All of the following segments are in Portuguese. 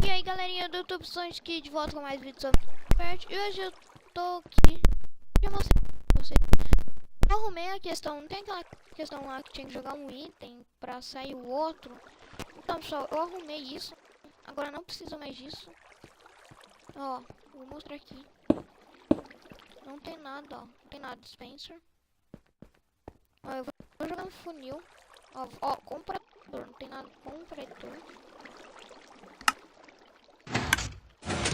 E aí galerinha do YouTube, estou aqui de volta com mais vídeos sobre Minecraft. E hoje eu tô aqui pra mostrar pra vocês. Eu arrumei a questão, não tem aquela questão lá que tinha que jogar um item pra sair o outro. Então pessoal, eu arrumei isso. Agora não precisa mais disso. Ó, vou mostrar aqui. Não tem nada, ó, não tem nada dispenser. Ó, eu vou jogar um funil. Ó, comprador, não tem nada, comprador.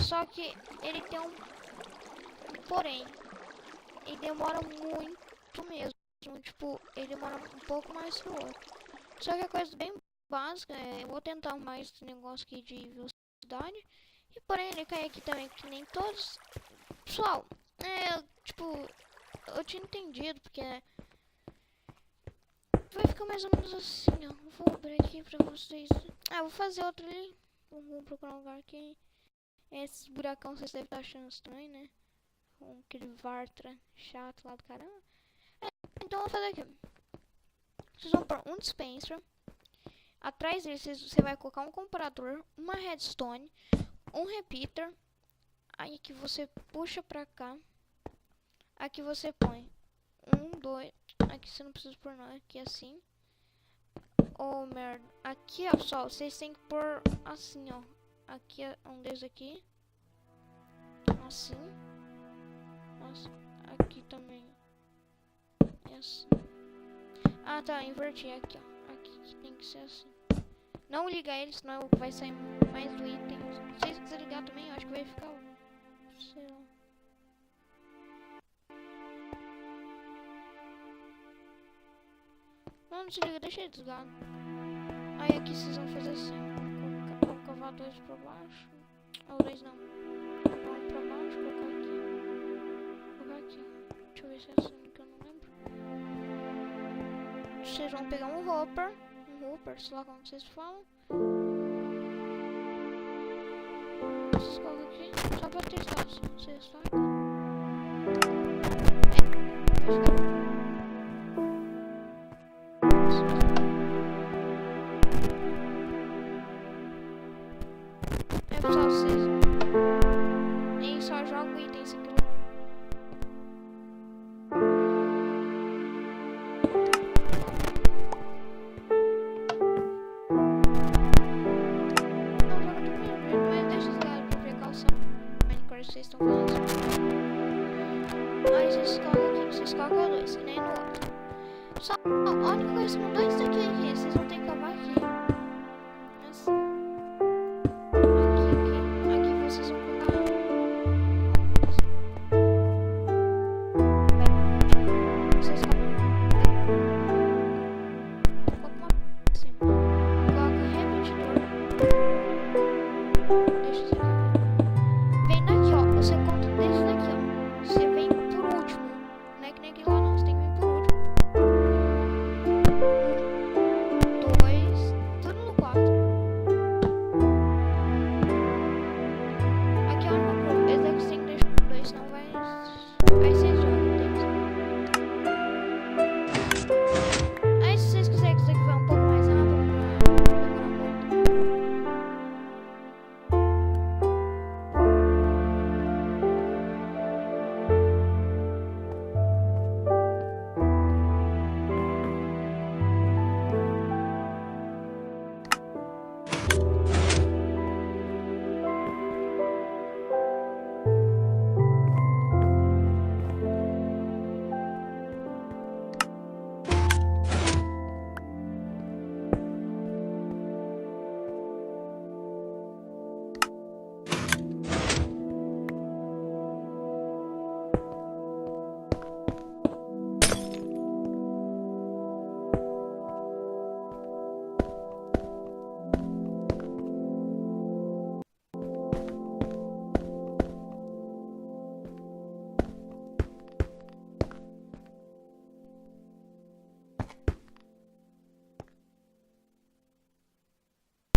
Só que ele tem um porém, ele demora muito mesmo. Tipo, ele demora um pouco mais que o outro. Só que a coisa bem básica é, eu vou tentar mais esse negócio aqui de velocidade. E porém ele cai aqui também, que nem todos. Pessoal, tipo, eu tinha entendido, porque vai ficar mais ou menos assim, ó. Vou abrir aqui pra vocês. Vou fazer outro ali. Vamos procurar um lugar aqui. Esses buracão vocês devem estar achando estranho, né? Com aquele Vartra chato lá do caramba. Então eu vou fazer aqui. Vocês vão pôr um dispenser. Atrás dele você vai colocar um comprador, uma redstone, um repeater. Aí que você puxa pra cá. Aqui você põe 1, 2. Aqui você não precisa pôr nada. Aqui assim. Oh merda. Aqui ó, pessoal, vocês têm que pôr assim ó. Aqui é um desses aqui. Assim. Nossa, aqui também. Assim. Ah tá, inverti aqui ó. Aqui tem que ser assim. Não liga ele, senão vai sair mais do item. Se vocês quiserem ligar também, eu acho que vai ficar. Sei lá. Não se liga, deixa ele desligado. Aí aqui vocês vão fazer assim. Vou covar dois pra baixo. Ou dois não. Um pra baixo, colocar aqui. Colocar aqui. Deixa eu ver se é assim que eu não lembro. Vocês vão pegar um hopper. Sei lá como vocês falam. Vocês colocam aqui. Só pra testar se vocês sacam. Pessoal, vocês nem só jogam itens aqui. Vocês estão falando mas vocês colocam dois, que nem no outro. Só a única coisa que mudou é isso aqui, vocês vão ter que acabar aqui. Assim. Aqui vocês vão colocar. Vocês colocam uma assim. Coloca o repetidor. Deixa isso aqui. Vem daqui, ó. Você conta desde daqui, ó. Você vem por último. Não é que nem aqui lá não, você tem que vir por último. 2, tudo no 4. Aqui é uma coisa, esse daqui você tem que deixar no 2, senão vai ser jogo. Aí se vocês quiserem que isso aqui vá um pouco mais rápido pra demorar muito.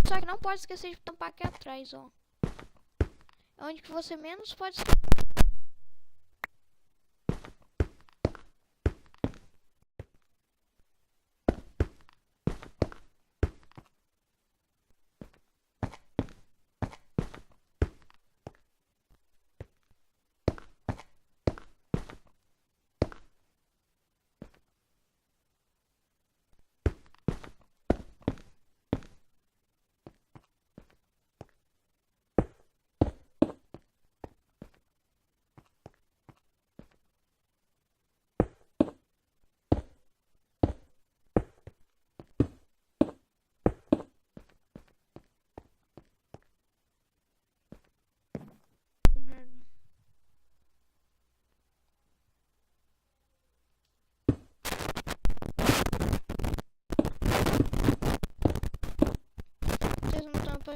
Só que não pode esquecer de tampar aqui atrás, ó. É onde que você menos pode esquecer.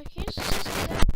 aqui se vocês quiserem.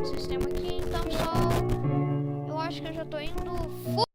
Sistema aqui, então só. Eu acho que eu já tô indo.